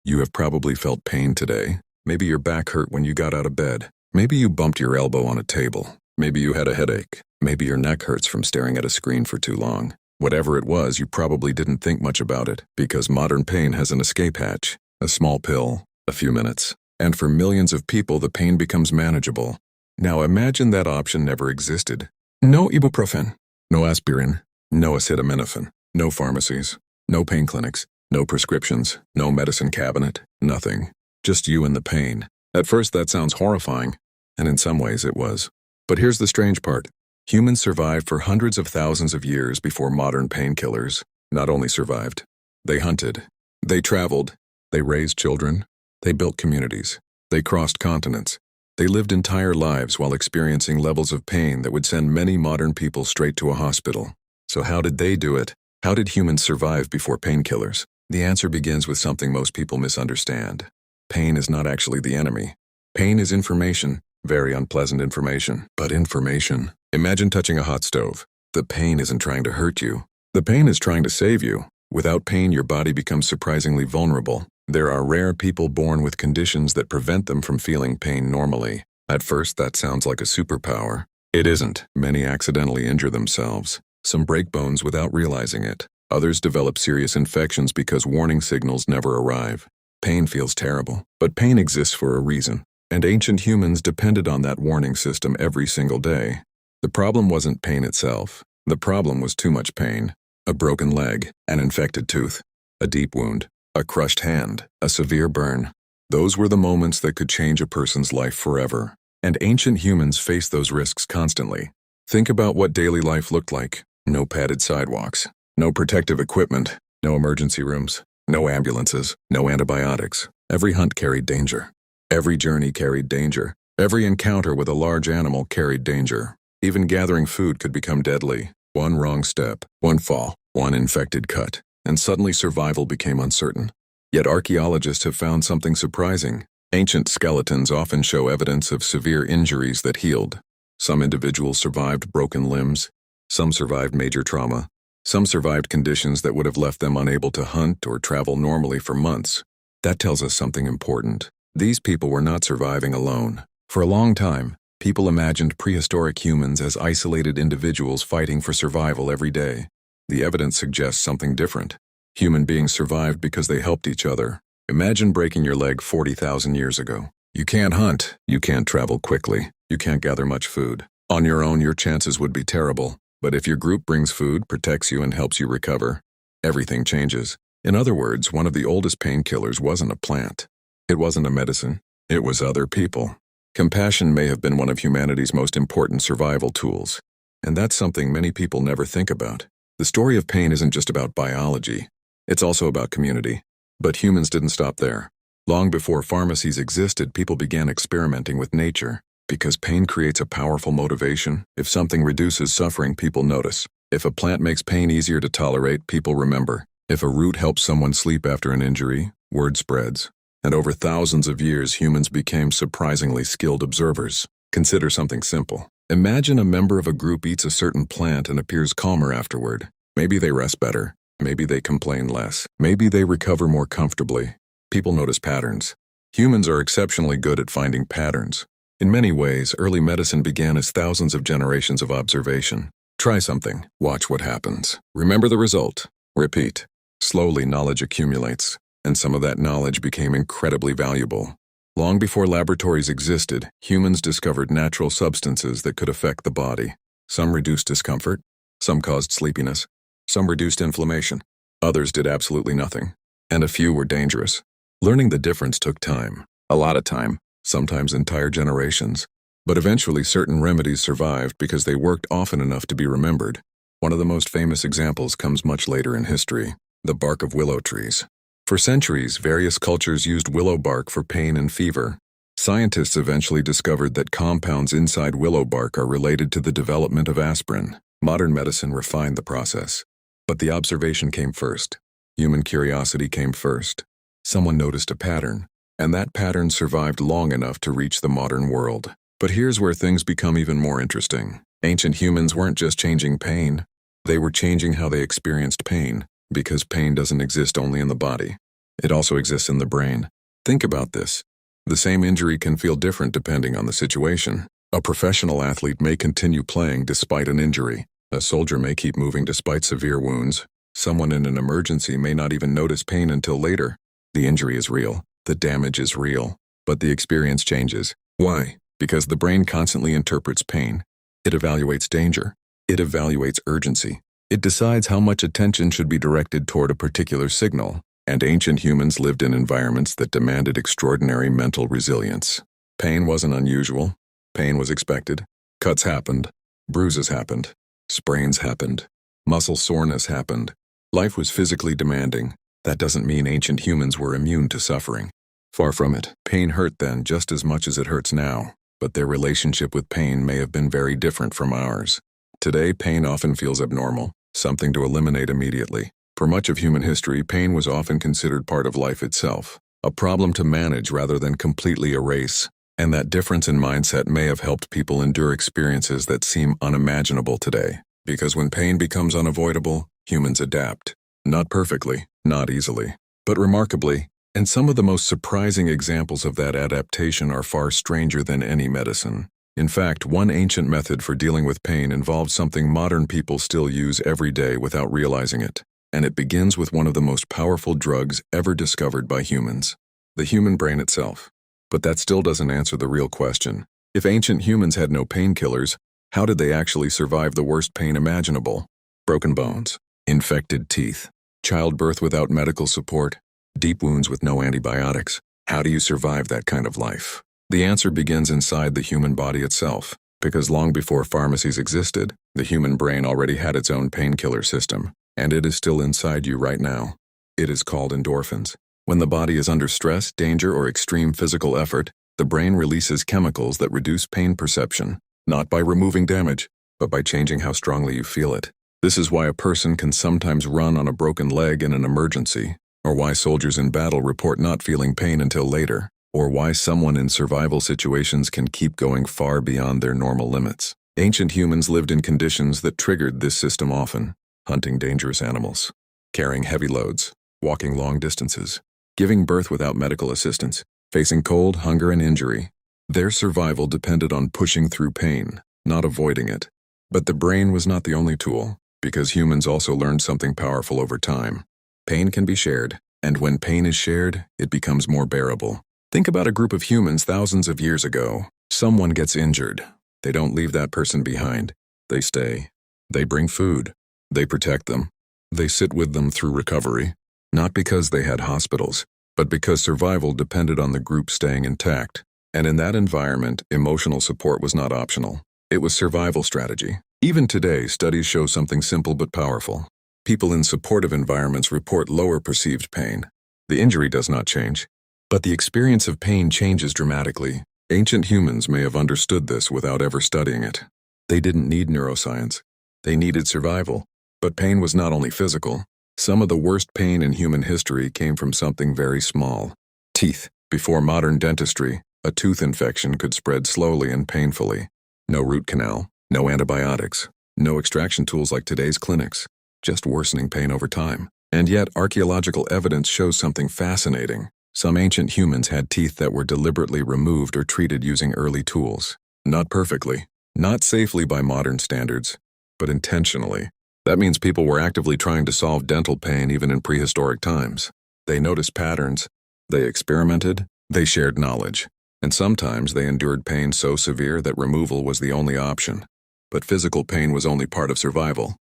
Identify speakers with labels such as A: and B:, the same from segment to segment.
A: You have probably felt pain today. Maybe your back hurt when you got out of bed. Maybe you bumped your elbow on a table. Maybe you had a headache. Maybe your neck hurts from staring at a screen for too long. Whatever it was, you probably didn't think much about it, because modern pain has an escape hatch. A small pill, a few minutes. And for millions of people, the pain becomes manageable. Now imagine that option never existed. No ibuprofen, no aspirin, no acetaminophen, no pharmacies, no pain clinics, no prescriptions, no medicine cabinet, nothing. Just you and the pain. At first that sounds horrifying, and in some ways it was. But here's the strange part. Humans survived for hundreds of thousands of years before modern painkillers. Not only survived, they hunted, they traveled, they raised children, they built communities, they crossed continents. They lived entire lives while experiencing levels of pain that would send many modern people straight to a hospital. So how did they do it? How did humans survive before painkillers? The answer begins with something most people misunderstand. Pain is not actually the enemy. Pain is information, very unpleasant information, but information. Imagine touching a hot stove. The pain isn't trying to hurt you. The pain is trying to save you. Without pain, your body becomes surprisingly vulnerable. There are rare people born with conditions that prevent them from feeling pain normally. At first, that sounds like a superpower. It isn't. Many accidentally injure themselves. Some break bones without realizing it. Others develop serious infections because warning signals never arrive. Pain feels terrible, but pain exists for a reason. And ancient humans depended on that warning system every single day. The problem wasn't pain itself. The problem was too much pain. A broken leg, an infected tooth, a deep wound, a crushed hand, a severe burn. Those were the moments that could change a person's life forever. And ancient humans faced those risks constantly. Think about what daily life looked like. No padded sidewalks, no protective equipment, no emergency rooms, no ambulances, no antibiotics. Every hunt carried danger. Every journey carried danger. Every encounter with a large animal carried danger. Even gathering food could become deadly. One wrong step, one fall, one infected cut, and suddenly survival became uncertain. Yet archaeologists have found something surprising. Ancient skeletons often show evidence of severe injuries that healed. Some individuals survived broken limbs. Some survived major trauma. Some survived conditions that would have left them unable to hunt or travel normally for months. That tells us something important. These people were not surviving alone. For a long time, people imagined prehistoric humans as isolated individuals fighting for survival every day. The evidence suggests something different. Human beings survived because they helped each other. Imagine breaking your leg 40,000 years ago. You can't hunt. You can't travel quickly. You can't gather much food. On your own, your chances would be terrible. But if your group brings food, protects you, and helps you recover, everything changes. In other words, one of the oldest painkillers wasn't a plant. It wasn't a medicine. It was other people. Compassion may have been one of humanity's most important survival tools. And that's something many people never think about. The story of pain isn't just about biology. It's also about community. But humans didn't stop there. Long before pharmacies existed, people began experimenting with nature. Because pain creates a powerful motivation. If something reduces suffering, people notice. If a plant makes pain easier to tolerate, people remember. If a root helps someone sleep after an injury, word spreads. And over thousands of years, humans became surprisingly skilled observers. Consider something simple. Imagine a member of a group eats a certain plant and appears calmer afterward. Maybe they rest better. Maybe they complain less. Maybe they recover more comfortably. People notice patterns. Humans are exceptionally good at finding patterns. In many ways, early medicine began as thousands of generations of observation. Try something, watch what happens. Remember the result. Repeat. Slowly, knowledge accumulates, and some of that knowledge became incredibly valuable. Long before laboratories existed, humans discovered natural substances that could affect the body. Some reduced discomfort, some caused sleepiness, some reduced inflammation. Others did absolutely nothing, and a few were dangerous. Learning the difference took time, a lot of time. Sometimes entire generations. But eventually certain remedies survived because they worked often enough to be remembered. One of the most famous examples comes much later in history, the bark of willow trees. For centuries, various cultures used willow bark for pain and fever. Scientists eventually discovered that compounds inside willow bark are related to the development of aspirin. Modern medicine refined the process. But the observation came first. Human curiosity came first. Someone noticed a pattern. And that pattern survived long enough to reach the modern world. But here's where things become even more interesting. Ancient humans weren't just changing pain. They were changing how they experienced pain, because pain doesn't exist only in the body. It also exists in the brain. Think about this. The same injury can feel different depending on the situation. A professional athlete may continue playing despite an injury. A soldier may keep moving despite severe wounds. Someone in an emergency may not even notice pain until later. The injury is real. The damage is real. But the experience changes. Why? Because the brain constantly interprets pain. It evaluates danger. It evaluates urgency. It decides how much attention should be directed toward a particular signal. And ancient humans lived in environments that demanded extraordinary mental resilience. Pain wasn't unusual. Pain was expected. Cuts happened. Bruises happened. Sprains happened. Muscle soreness happened. Life was physically demanding. That doesn't mean ancient humans were immune to suffering. Far from it. Pain hurt then just as much as it hurts now, but their relationship with pain may have been very different from ours. Today, pain often feels abnormal, something to eliminate immediately. For much of human history, pain was often considered part of life itself, a problem to manage rather than completely erase. And that difference in mindset may have helped people endure experiences that seem unimaginable today. Because when pain becomes unavoidable, humans adapt. Not perfectly, not easily, but remarkably. And some of the most surprising examples of that adaptation are far stranger than any medicine. In fact, one ancient method for dealing with pain involved something modern people still use every day without realizing it. And it begins with one of the most powerful drugs ever discovered by humans: the human brain itself. But that still doesn't answer the real question. If ancient humans had no painkillers, how did they actually survive the worst pain imaginable? Broken bones, infected teeth, childbirth without medical support, deep wounds with no antibiotics. How do you survive that kind of life? The answer begins inside the human body itself, because long before pharmacies existed, the human brain already had its own painkiller system, and it is still inside you right now. It is called endorphins. When the body is under stress, danger, or extreme physical effort, the brain releases chemicals that reduce pain perception, not by removing damage, but by changing how strongly you feel it. This is why a person can sometimes run on a broken leg in an emergency, or why soldiers in battle report not feeling pain until later, or why someone in survival situations can keep going far beyond their normal limits. Ancient humans lived in conditions that triggered this system often: hunting dangerous animals, carrying heavy loads, walking long distances, giving birth without medical assistance, facing cold, hunger, and injury. Their survival depended on pushing through pain, not avoiding it. But the brain was not the only tool, because humans also learned something powerful over time. Pain can be shared, and when pain is shared, it becomes more bearable. Think about a group of humans thousands of years ago. Someone gets injured. They don't leave that person behind. They stay. They bring food. They protect them. They sit with them through recovery, not because they had hospitals, but because survival depended on the group staying intact. And in that environment, emotional support was not optional. It was survival strategy. Even today, studies show something simple but powerful. People in supportive environments report lower perceived pain. The injury does not change, but the experience of pain changes dramatically. Ancient humans may have understood this without ever studying it. They didn't need neuroscience. They needed survival. But pain was not only physical. Some of the worst pain in human history came from something very small: teeth. Before modern dentistry, a tooth infection could spread slowly and painfully. No root canal, no antibiotics, no extraction tools like today's clinics. Just worsening pain over time. And yet, archaeological evidence shows something fascinating. Some ancient humans had teeth that were deliberately removed or treated using early tools. Not perfectly, not safely by modern standards, but intentionally. That means people were actively trying to solve dental pain even in prehistoric times. They noticed patterns, they experimented, they shared knowledge, and sometimes they endured pain so severe that removal was the only option. But physical pain was only part of survival.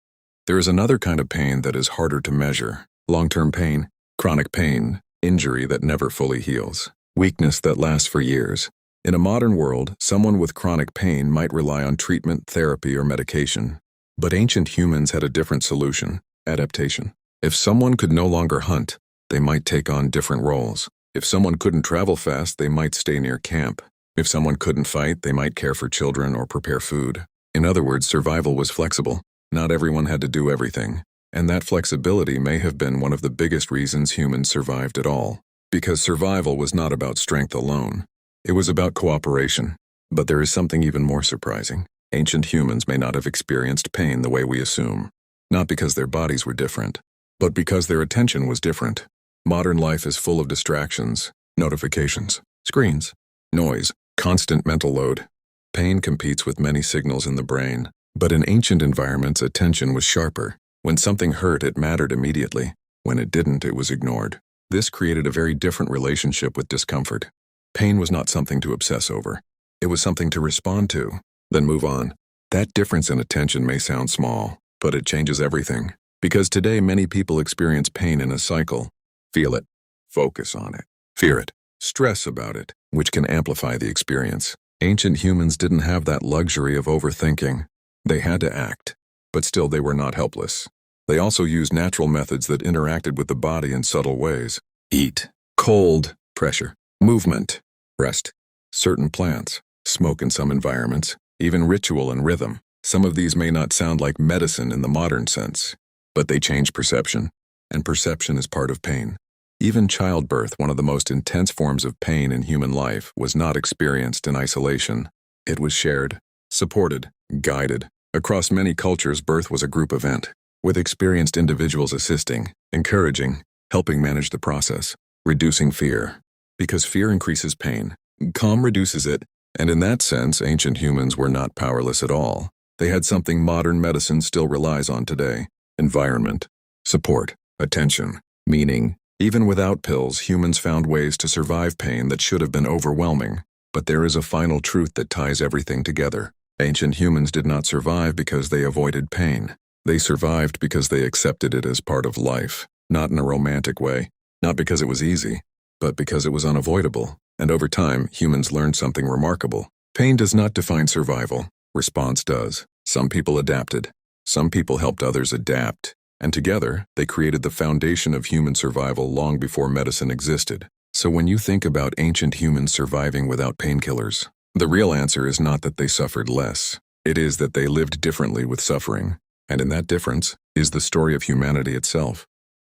A: There is another kind of pain that is harder to measure: long-term pain, chronic pain, injury that never fully heals, weakness that lasts for years. In a modern world, someone with chronic pain might rely on treatment, therapy, or medication. But ancient humans had a different solution: adaptation. If someone could no longer hunt, they might take on different roles. If someone couldn't travel fast, they might stay near camp. If someone couldn't fight, they might care for children or prepare food. In other words, survival was flexible. Not everyone had to do everything. And that flexibility may have been one of the biggest reasons humans survived at all. Because survival was not about strength alone. It was about cooperation. But there is something even more surprising. Ancient humans may not have experienced pain the way we assume. Not because their bodies were different, but because their attention was different. Modern life is full of distractions, notifications, screens, noise, constant mental load. Pain competes with many signals in the brain, but in ancient environments, attention was sharper. When something hurt, it mattered immediately. When it didn't, it was ignored. This created a very different relationship with discomfort. Pain was not something to obsess over. It was something to respond to, then move on. That difference in attention may sound small, but it changes everything. Because today many people experience pain in a cycle. Feel it, focus on it, fear it, stress about it, which can amplify the experience. Ancient humans didn't have that luxury of overthinking. They had to act, but still they were not helpless. They also used natural methods that interacted with the body in subtle ways. Heat, cold, pressure, movement, rest, certain plants, smoke in some environments, even ritual and rhythm. Some of these may not sound like medicine in the modern sense, but they change perception, and perception is part of pain. Even childbirth, one of the most intense forms of pain in human life, was not experienced in isolation. It was shared, supported, guided. Across many cultures, birth was a group event, with experienced individuals assisting, encouraging, helping manage the process, reducing fear. Because fear increases pain, calm reduces it, and in that sense, ancient humans were not powerless at all. They had something modern medicine still relies on today: environment, support, attention, meaning. Even without pills, humans found ways to survive pain that should have been overwhelming. But there is a final truth that ties everything together. Ancient humans did not survive because they avoided pain. They survived because they accepted it as part of life, not in a romantic way, not because it was easy, but because it was unavoidable. And over time, humans learned something remarkable. Pain does not define survival. Response does. Some people adapted. Some people helped others adapt. And together, they created the foundation of human survival long before medicine existed. So when you think about ancient humans surviving without painkillers, the real answer is not that they suffered less. It is that they lived differently with suffering. And in that difference is the story of humanity itself.